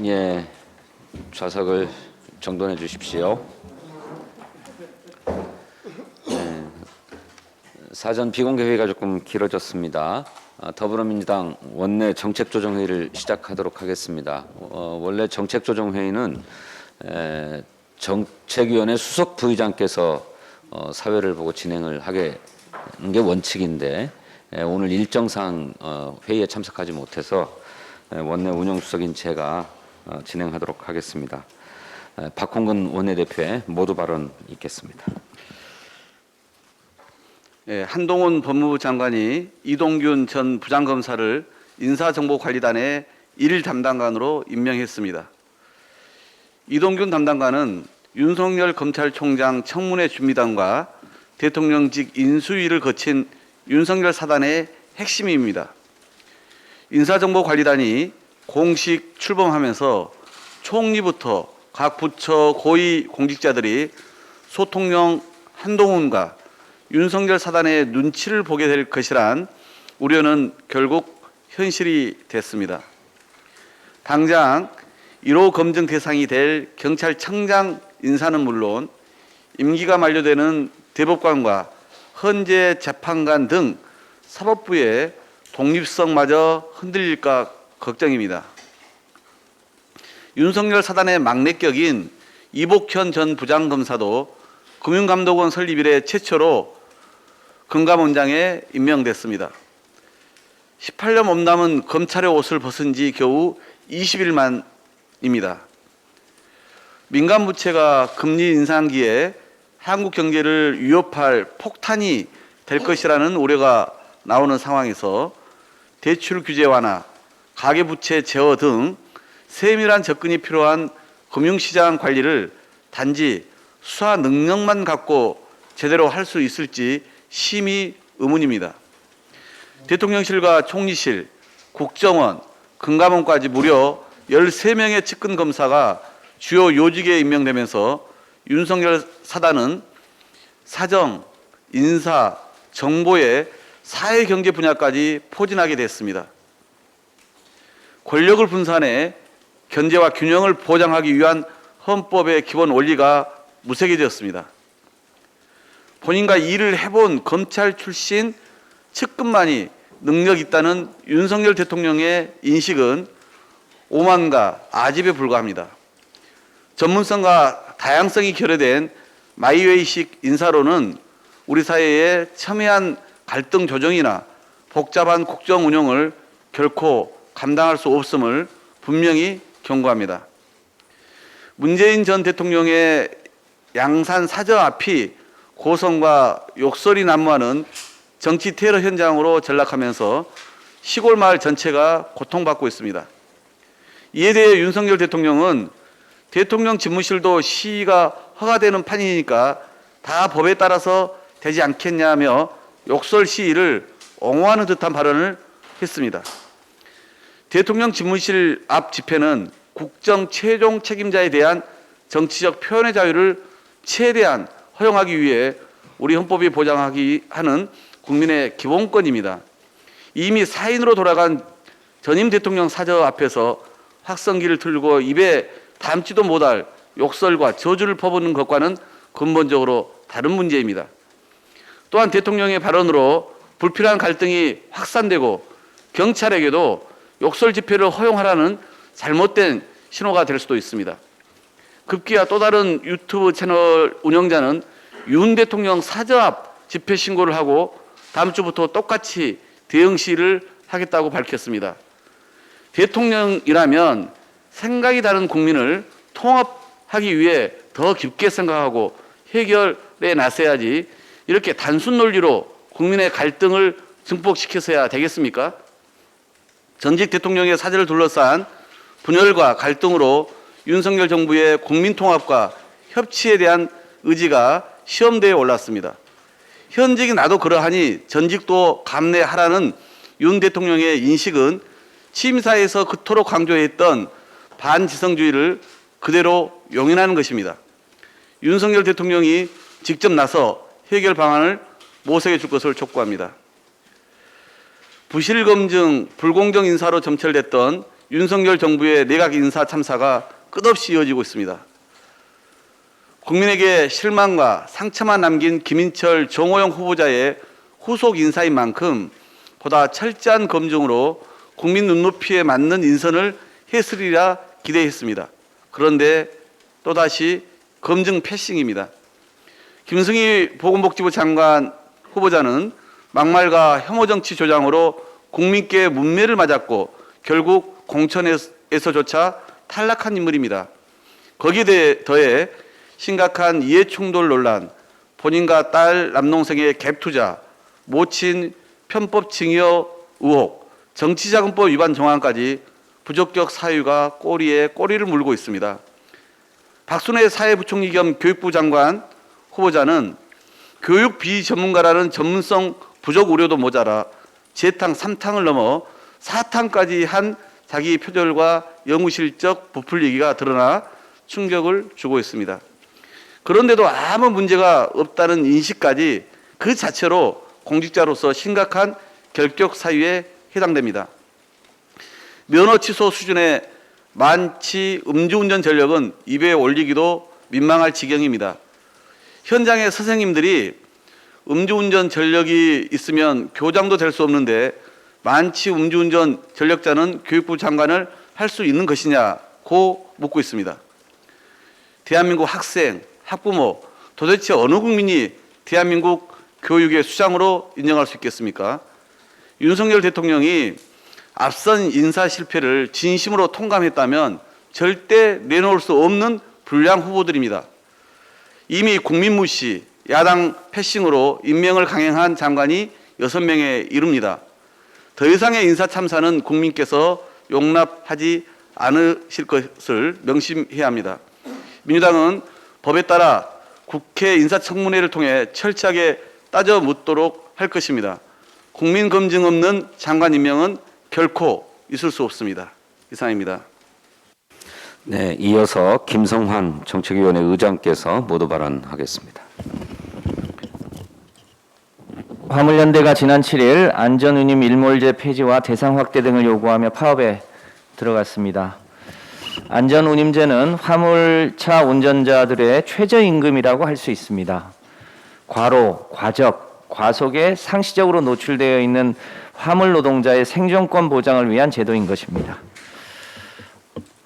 예, 좌석을 정돈해 주십시오. 예, 사전 비공개 회의가 조금 길어졌습니다. 더불어민주당 원내 정책조정회의를 시작하도록 하겠습니다. 원래 정책조정회의는 정책위원회 수석 부의장께서 사회를 보고 진행을 하게 하는 게 원칙인데 오늘 일정상 회의에 참석하지 못해서 원내 운영수석인 제가 진행하도록 하겠습니다. 박홍근 원내대표의 모두 발언 있겠습니다. 한동훈 법무부 장관이 이동균 전 부장검사를 인사정보관리단의 1 담당관으로 임명했습니다. 이동균 담당관은 윤석열 검찰총장 청문회 준비단과 대통령직 인수위를 거친 윤석열 사단의 핵심입니다. 인사정보관리단이 공식 출범하면서 총리부터 각 부처 고위 공직자들이 소통령 한동훈과 윤석열 사단의 눈치를 보게 될 것이란 우려는 결국 현실이 됐습니다. 당장 1호 검증 대상이 될 경찰청장 인사는 물론 임기가 만료되는 대법관과 헌재 재판관 등 사법부의 독립성마저 흔들릴까 걱정입니다. 윤석열 사단의 막내격인 이복현 전 부장검사도 금융감독원 설립 이래 최초로 금감원장에 임명됐습니다. 18년 몸남은 검찰의 옷을 벗은 지 겨우 20일 만입니다. 민간 부채가 금리 인상기에 한국 경제를 위협할 폭탄이 될 것이라는 우려가 나오는 상황에서 대출 규제 완화, 가계부채 제어 등 세밀한 접근이 필요한 금융시장 관리를 단지 수사 능력만 갖고 제대로 할 수 있을지 심히 의문입니다. 대통령실과 총리실, 국정원, 금감원까지 무려 13명의 측근 검사가 주요 요직에 임명되면서 윤석열 사단은 사정, 인사, 정보의 사회경제 분야까지 포진하게 됐습니다. 권력을 분산해 견제와 균형을 보장하기 위한 헌법의 기본 원리가 무색해졌습니다. 본인과 일을 해본 검찰 출신 측근만이 능력 있다는 윤석열 대통령의 인식은 오만과 아집에 불과합니다. 전문성과 다양성이 결여된 마이웨이식 인사로는 우리 사회의 첨예한 갈등 조정이나 복잡한 국정 운영을 결코 감당할 수 없음을 분명히 경고합니다. 문재인 전 대통령의 양산 사저 앞이 고성과 욕설이 난무하는 정치 테러 현장으로 전락하면서 시골 마을 전체가 고통받고 있습니다. 이에 대해 윤석열 대통령은 대통령 집무실도 시위가 허가되는 판이니까 다 법에 따라서 되지 않겠냐며 욕설 시위를 옹호하는 듯한 발언을 했습니다. 대통령 집무실 앞 집회는 국정 최종 책임자에 대한 정치적 표현의 자유를 최대한 허용하기 위해 우리 헌법이 보장하기 하는 국민의 기본권입니다. 이미 사인으로 돌아간 전임 대통령 사저 앞에서 확성기를 틀고 입에 담지도 못할 욕설과 저주를 퍼붓는 것과는 근본적으로 다른 문제입니다. 또한 대통령의 발언으로 불필요한 갈등이 확산되고 경찰에게도 욕설 집회를 허용하라는 잘못된 신호가 될 수도 있습니다. 급기야 또 다른 유튜브 채널 운영자는 윤 대통령 사저 앞 집회 신고를 하고 다음 주부터 똑같이 대응 시위를 하겠다고 밝혔습니다. 대통령이라면 생각이 다른 국민을 통합하기 위해 더 깊게 생각하고 해결에 나서야지 이렇게 단순 논리로 국민의 갈등을 증폭시켜서야 되겠습니까? 전직 대통령의 사저를 둘러싼 분열과 갈등으로 윤석열 정부의 국민통합과 협치에 대한 의지가 시험대에 올랐습니다. 현직이 나도 그러하니 전직도 감내하라는 윤 대통령의 인식은 취임사에서 그토록 강조했던 반지성주의를 그대로 용인하는 것입니다. 윤석열 대통령이 직접 나서 해결 방안을 모색해 줄 것을 촉구합니다. 부실검증, 불공정 인사로 점철됐던 윤석열 정부의 내각 인사 참사가 끝없이 이어지고 있습니다. 국민에게 실망과 상처만 남긴 김인철, 정호영 후보자의 후속 인사인 만큼 보다 철저한 검증으로 국민 눈높이에 맞는 인선을 했으리라 기대했습니다. 그런데 또다시 검증 패싱입니다. 김승희 보건복지부 장관 후보자는 막말과 혐오 정치 조장으로 국민께 문매를 맞았고 결국 공천에서조차 탈락한 인물입니다. 거기에 더해 심각한 이해충돌 논란, 본인과 딸 남동생의 갭투자, 모친 편법 증여 의혹, 정치자금법 위반 정황까지 부적격 사유가 꼬리에 꼬리를 물고 있습니다. 박순애 사회부총리 겸 교육부 장관 후보자는 교육 비전문가라는 전문성 부족 우려도 모자라 재탕 3탕을 넘어 4탕까지 한 자기 표절과 영구실적 부풀 얘기가 드러나 충격을 주고 있습니다. 그런데도 아무 문제가 없다는 인식까지 그 자체로 공직자로서 심각한 결격 사유에 해당됩니다. 면허 취소 수준의 만취 음주운전 전력은 입에 올리기도 민망할 지경입니다. 현장의 선생님들이 음주운전 전력이 있으면 교장도 될 수 없는데 만취 음주운전 전력자는 교육부 장관을 할 수 있는 것이냐고 묻고 있습니다. 대한민국 학생, 학부모, 도대체 어느 국민이 대한민국 교육의 수장으로 인정할 수 있겠습니까? 윤석열 대통령이 앞선 인사 실패를 진심으로 통감했다면 절대 내놓을 수 없는 불량 후보들입니다. 이미 국민 무시, 야당 패싱으로 임명을 강행한 장관이 6명에 이릅니다. 더 이상의 인사 참사는 국민께서 용납하지 않으실 것을 명심해야 합니다. 민주당은 법에 따라 국회 인사청문회를 통해 철저하게 따져 묻도록 할 것입니다. 국민 검증 없는 장관 임명은 결코 있을 수 없습니다. 이상입니다. 네, 이어서 김성환 정책위원회 의장께서 모두 발언하겠습니다. 화물연대가 지난 7일 안전운임 일몰제 폐지와 대상 확대 등을 요구하며 파업에 들어갔습니다. 안전운임제는 화물차 운전자들의 최저임금이라고 할 수 있습니다. 과로, 과적, 과속에 상시적으로 노출되어 있는 화물 노동자의 생존권 보장을 위한 제도인 것입니다.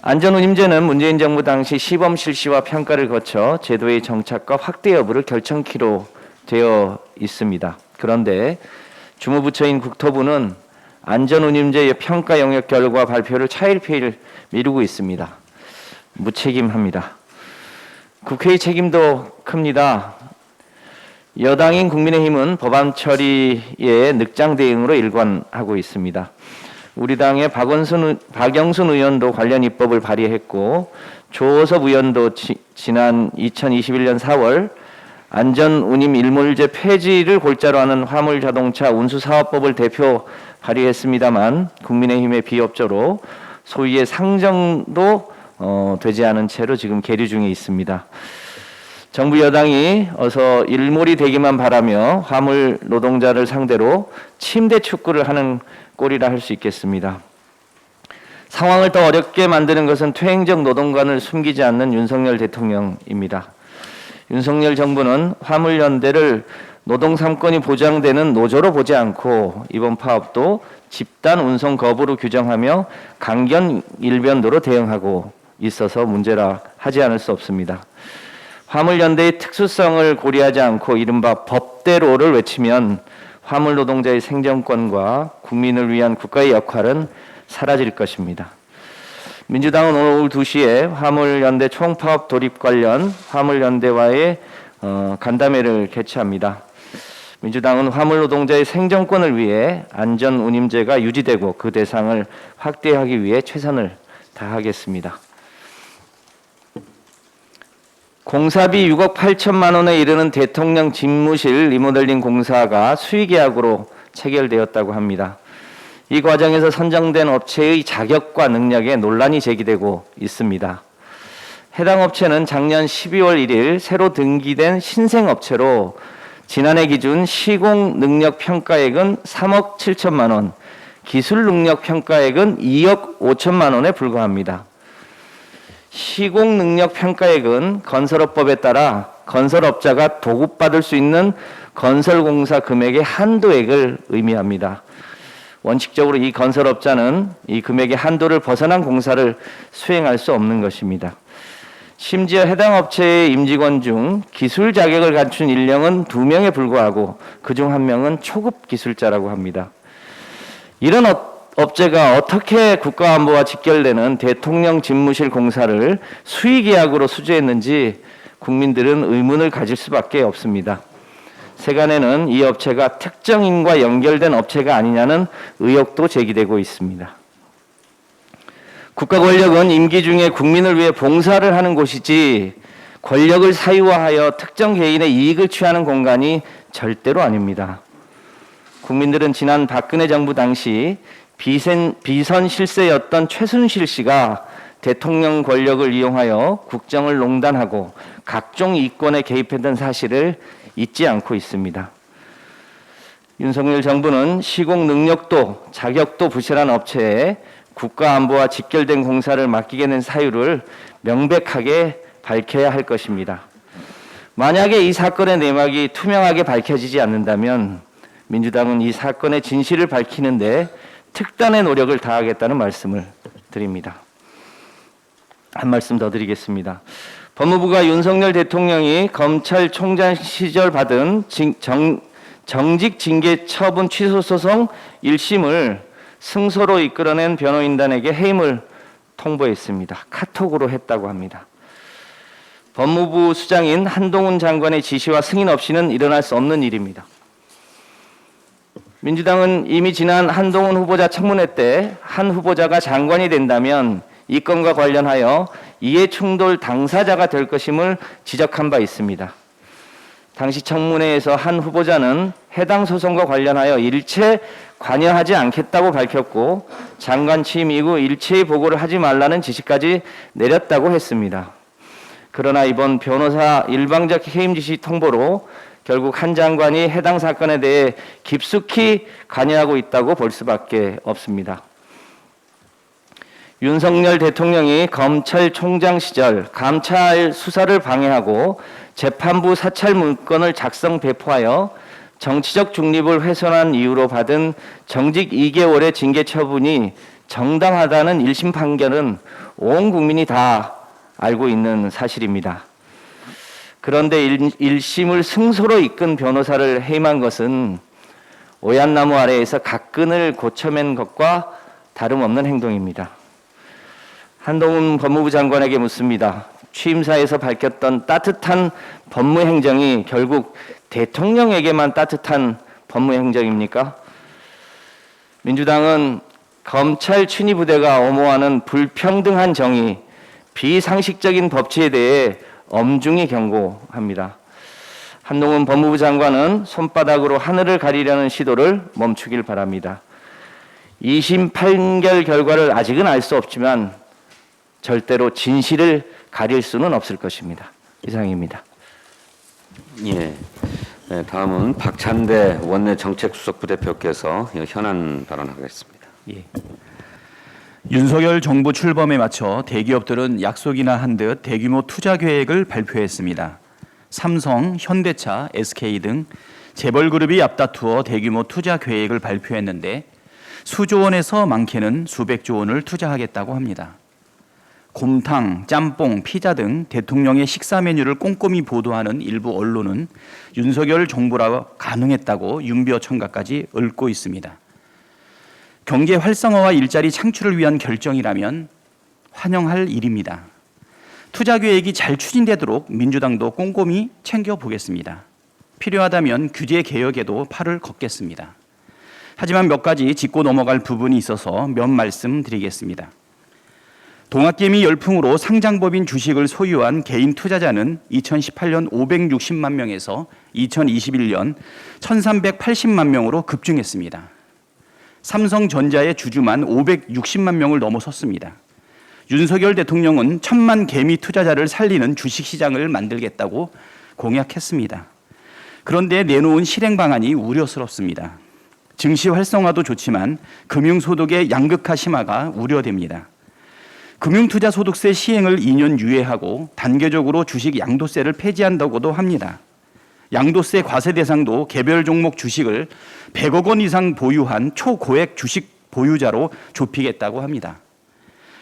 안전운임제는 문재인 정부 당시 시범 실시와 평가를 거쳐 제도의 정착과 확대 여부를 결정키로 되어 있습니다. 그런데 주무부처인 국토부는 안전운임제 평가 영역 결과 발표를 차일피일 미루고 있습니다. 무책임합니다. 국회의 책임도 큽니다. 여당인 국민의힘은 법안 처리에 늑장 대응으로 일관하고 있습니다. 우리 당의 박영순 의원도 관련 입법을 발의했고 조호섭 의원도 지난 2021년 4월 안전운임 일몰제 폐지를 골자로 하는 화물자동차 운수사업법을 대표 발의했습니다만 국민의힘의 비협조로 소위의 상정도 되지 않은 채로 지금 계류 중에 있습니다. 정부 여당이 어서 일몰이 되기만 바라며 화물 노동자를 상대로 침대 축구를 하는 꼴이라 할 수 있겠습니다. 상황을 더 어렵게 만드는 것은 퇴행적 노동관을 숨기지 않는 윤석열 대통령입니다. 윤석열 정부는 화물연대를 노동 3권이 보장되는 노조로 보지 않고 이번 파업도 집단 운송 거부로 규정하며 강경 일변도로 대응하고 있어서 문제라 하지 않을 수 없습니다. 화물연대의 특수성을 고려하지 않고 이른바 법대로를 외치면 화물 노동자의 생존권과 국민을 위한 국가의 역할은 사라질 것입니다. 민주당은 오늘 2시에 화물연대 총파업 돌입 관련 화물연대와의 간담회를 개최합니다. 민주당은 화물 노동자의 생존권을 위해 안전운임제가 유지되고 그 대상을 확대하기 위해 최선을 다하겠습니다. 공사비 6억 8천만 원에 이르는 대통령 집무실 리모델링 공사가 수의계약으로 체결되었다고 합니다. 이 과정에서 선정된 업체의 자격과 능력에 논란이 제기되고 있습니다. 해당 업체는 작년 12월 1일 새로 등기된 신생업체로 지난해 기준 시공 능력 평가액은 3억 7천만 원, 기술 능력 평가액은 2억 5천만 원에 불과합니다. 시공 능력 평가액은 건설업법에 따라 건설업자가 도급받을 수 있는 건설공사 금액의 한도액을 의미합니다. 원칙적으로 이 건설업자는 이 금액의 한도를 벗어난 공사를 수행할 수 없는 것입니다. 심지어 해당 업체의 임직원 중 기술 자격을 갖춘 인력은 2명에 불과하고 그중 1명은 초급 기술자라고 합니다. 이런 업체가 어떻게 국가안보와 직결되는 대통령 집무실 공사를 수의계약으로 수주했는지 국민들은 의문을 가질 수밖에 없습니다. 세간에는 이 업체가 특정인과 연결된 업체가 아니냐는 의혹도 제기되고 있습니다. 국가 권력은 임기 중에 국민을 위해 봉사를 하는 곳이지 권력을 사유화하여 특정 개인의 이익을 취하는 공간이 절대로 아닙니다. 국민들은 지난 박근혜 정부 당시 비선 실세였던 최순실 씨가 대통령 권력을 이용하여 국정을 농단하고 각종 이권에 개입했던 사실을 잊지 않고 있습니다. 윤석열 정부는 시공 능력도 자격도 부실한 업체에 국가안보와 직결된 공사를 맡기게 된 사유를 명백하게 밝혀야 할 것입니다. 만약에 이 사건의 내막이 투명하게 밝혀지지 않는다면 민주당은 이 사건의 진실을 밝히는데 특단의 노력을 다하겠다는 말씀을 드립니다. 한 말씀 더 드리겠습니다. 법무부가 윤석열 대통령이 검찰총장 시절 받은 정직 징계 처분 취소 소송 1심을 승소로 이끌어낸 변호인단에게 해임을 통보했습니다. 카톡으로 했다고 합니다. 법무부 수장인 한동훈 장관의 지시와 승인 없이는 일어날 수 없는 일입니다. 민주당은 이미 지난 한동훈 후보자 청문회 때 한 후보자가 장관이 된다면 이 건과 관련하여 이해충돌 당사자가 될 것임을 지적한 바 있습니다. 당시 청문회에서 한 후보자는 해당 소송과 관련하여 일체 관여하지 않겠다고 밝혔고 장관 취임 이후 일체의 보고를 하지 말라는 지시까지 내렸다고 했습니다. 그러나 이번 변호사 일방적 해임 지시 통보로 결국 한 장관이 해당 사건에 대해 깊숙이 관여하고 있다고 볼 수밖에 없습니다. 윤석열 대통령이 검찰총장 시절 감찰 수사를 방해하고 재판부 사찰 문건을 작성 배포하여 정치적 중립을 훼손한 이유로 받은 정직 2개월의 징계 처분이 정당하다는 1심 판결은 온 국민이 다 알고 있는 사실입니다. 그런데 1심을 승소로 이끈 변호사를 해임한 것은 오얏나무 아래에서 각근을 고쳐맨 것과 다름없는 행동입니다. 한동훈 법무부 장관에게 묻습니다. 취임사에서 밝혔던 따뜻한 법무행정이 결국 대통령에게만 따뜻한 법무행정입니까? 민주당은 검찰 친위부대가 엄호하는 불평등한 정의, 비상식적인 법치에 대해 엄중히 경고합니다. 한동훈 법무부 장관은 손바닥으로 하늘을 가리려는 시도를 멈추길 바랍니다. 2심 판결 결과를 아직은 알 수 없지만 절대로 진실을 가릴 수는 없을 것입니다. 이상입니다. 예. 네, 다음은 박찬대 원내 정책수석 부대표께서 현안 발언하겠습니다. 예. 윤석열 정부 출범에 맞춰 대기업들은 약속이나 한 듯 대규모 투자 계획을 발표했습니다. 삼성, 현대차, SK 등 재벌그룹이 앞다투어 대규모 투자 계획을 발표했는데 수조 원에서 많게는 수백조 원을 투자하겠다고 합니다. 곰탕, 짬뽕, 피자 등 대통령의 식사 메뉴를 꼼꼼히 보도하는 일부 언론은 윤석열 정부라 가능했다고 윤비어 청가까지 읊고 있습니다. 경제 활성화와 일자리 창출을 위한 결정이라면 환영할 일입니다. 투자 계획이 잘 추진되도록 민주당도 꼼꼼히 챙겨보겠습니다. 필요하다면 규제 개혁에도 팔을 걷겠습니다. 하지만 몇 가지 짚고 넘어갈 부분이 있어서 몇 말씀 드리겠습니다. 동학개미 열풍으로 상장법인 주식을 소유한 개인 투자자는 2018년 560만 명에서 2021년 1380만 명으로 급증했습니다. 삼성전자의 주주만 560만 명을 넘어섰습니다. 윤석열 대통령은 1000만 개미 투자자를 살리는 주식시장을 만들겠다고 공약했습니다. 그런데 내놓은 실행 방안이 우려스럽습니다. 증시 활성화도 좋지만 금융소득의 양극화 심화가 우려됩니다. 금융투자소득세 시행을 2년 유예하고 단계적으로 주식 양도세를 폐지한다고도 합니다. 양도세 과세 대상도 개별 종목 주식을 100억 원 이상 보유한 초고액 주식 보유자로 좁히겠다고 합니다.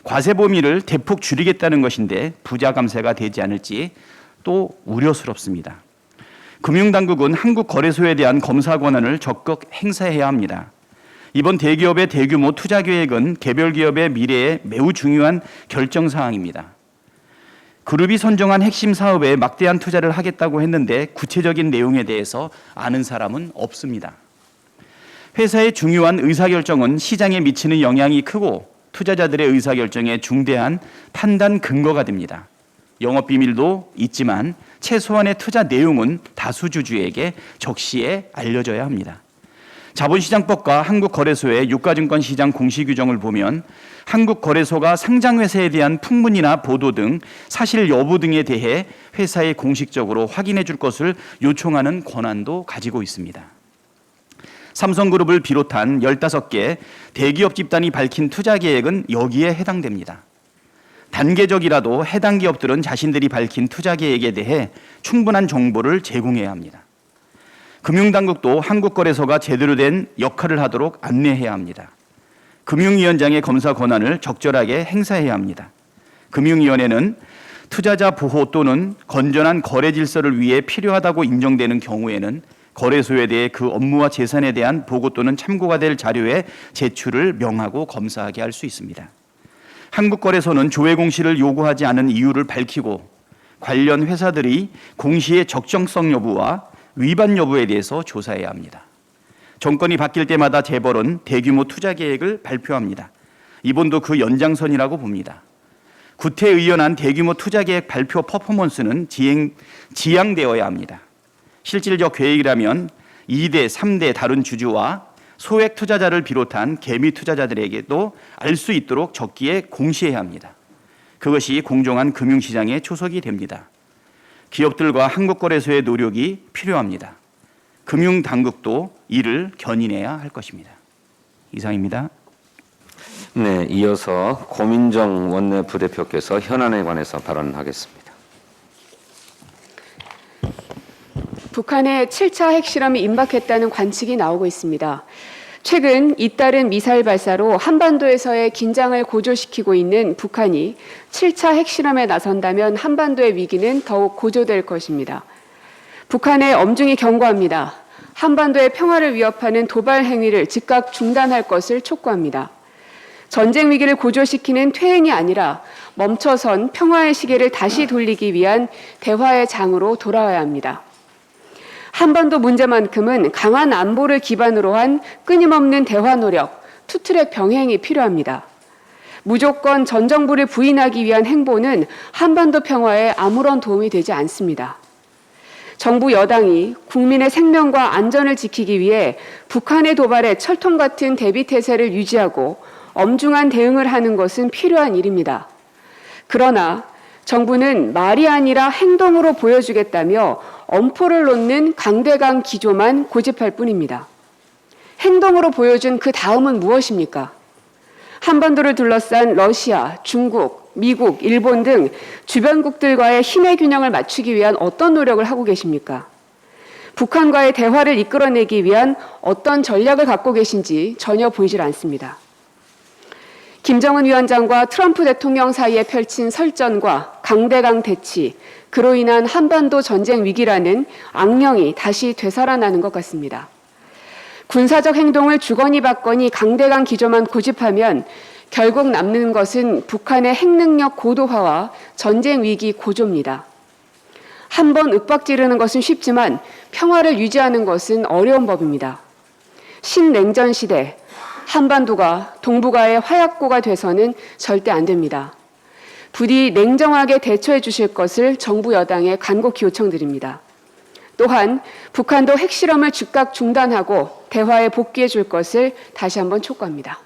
과세 범위를 대폭 줄이겠다는 것인데 부자 감세가 되지 않을지 또 우려스럽습니다. 금융당국은 한국거래소에 대한 검사 권한을 적극 행사해야 합니다. 이번 대기업의 대규모 투자 계획은 개별 기업의 미래에 매우 중요한 결정사항입니다. 그룹이 선정한 핵심 사업에 막대한 투자를 하겠다고 했는데 구체적인 내용에 대해서 아는 사람은 없습니다. 회사의 중요한 의사결정은 시장에 미치는 영향이 크고 투자자들의 의사결정에 중대한 판단 근거가 됩니다. 영업비밀도 있지만 최소한의 투자 내용은 다수주주에게 적시에 알려져야 합니다. 자본시장법과 한국거래소의 유가증권시장 공시규정을 보면 한국거래소가 상장회사에 대한 풍문이나 보도 등 사실 여부 등에 대해 회사에 공식적으로 확인해 줄 것을 요청하는 권한도 가지고 있습니다. 삼성그룹을 비롯한 15개 대기업 집단이 밝힌 투자 계획은 여기에 해당됩니다. 단계적이라도 해당 기업들은 자신들이 밝힌 투자 계획에 대해 충분한 정보를 제공해야 합니다. 금융당국도 한국거래소가 제대로 된 역할을 하도록 안내해야 합니다. 금융위원장의 검사 권한을 적절하게 행사해야 합니다. 금융위원회는 투자자 보호 또는 건전한 거래 질서를 위해 필요하다고 인정되는 경우에는 거래소에 대해 그 업무와 재산에 대한 보고 또는 참고가 될 자료의 제출을 명하고 검사하게 할 수 있습니다. 한국거래소는 조회 공시를 요구하지 않은 이유를 밝히고 관련 회사들이 공시의 적정성 여부와 위반 여부에 대해서 조사해야 합니다. 정권이 바뀔 때마다 재벌은 대규모 투자 계획을 발표합니다. 이번도 그 연장선이라고 봅니다. 구태의연한 대규모 투자 계획 발표 퍼포먼스는 지양되어야 합니다. 실질적 계획이라면 2대, 3대 다른 주주와 소액 투자자를 비롯한 개미 투자자들에게도 알 수 있도록 적기에 공시해야 합니다. 그것이 공정한 금융시장의 초석이 됩니다. 기업들과 한국거래소의 노력이 필요합니다. 금융당국도 이를 견인해야 할 것입니다. 이상입니다. 네, 이어서 고민정 원내 부대표께서 현안에 관해서 발언하겠습니다. 북한의 7차 핵실험이 임박했다는 관측이 나오고 있습니다. 최근 잇따른 미사일 발사로 한반도에서의 긴장을 고조시키고 있는 북한이 7차 핵실험에 나선다면 한반도의 위기는 더욱 고조될 것입니다. 북한에 엄중히 경고합니다. 한반도의 평화를 위협하는 도발 행위를 즉각 중단할 것을 촉구합니다. 전쟁 위기를 고조시키는 퇴행이 아니라 멈춰선 평화의 시계를 다시 돌리기 위한 대화의 장으로 돌아와야 합니다. 한반도 문제만큼은 강한 안보를 기반으로 한 끊임없는 대화 노력, 투트랙 병행이 필요합니다. 무조건 전 정부를 부인하기 위한 행보는 한반도 평화에 아무런 도움이 되지 않습니다. 정부 여당이 국민의 생명과 안전을 지키기 위해 북한의 도발에 철통 같은 대비 태세를 유지하고 엄중한 대응을 하는 것은 필요한 일입니다. 그러나 정부는 말이 아니라 행동으로 보여주겠다며 엄포를 놓는 강대강 기조만 고집할 뿐입니다. 행동으로 보여준 그 다음은 무엇입니까? 한반도를 둘러싼 러시아, 중국, 미국, 일본 등 주변국들과의 힘의 균형을 맞추기 위한 어떤 노력을 하고 계십니까? 북한과의 대화를 이끌어내기 위한 어떤 전략을 갖고 계신지 전혀 보이질 않습니다. 김정은 위원장과 트럼프 대통령 사이에 펼친 설전과 강대강 대치, 그로 인한 한반도 전쟁 위기라는 악령이 다시 되살아나는 것 같습니다. 군사적 행동을 주거니 받거니 강대강 기조만 고집하면 결국 남는 것은 북한의 핵능력 고도화와 전쟁 위기 고조입니다. 한 번 윽박지르는 것은 쉽지만 평화를 유지하는 것은 어려운 법입니다. 신냉전 시대, 한반도가 동북아의 화약고가 돼서는 절대 안 됩니다. 부디 냉정하게 대처해 주실 것을 정부 여당에 간곡히 요청드립니다. 또한 북한도 핵실험을 즉각 중단하고 대화에 복귀해 줄 것을 다시 한번 촉구합니다.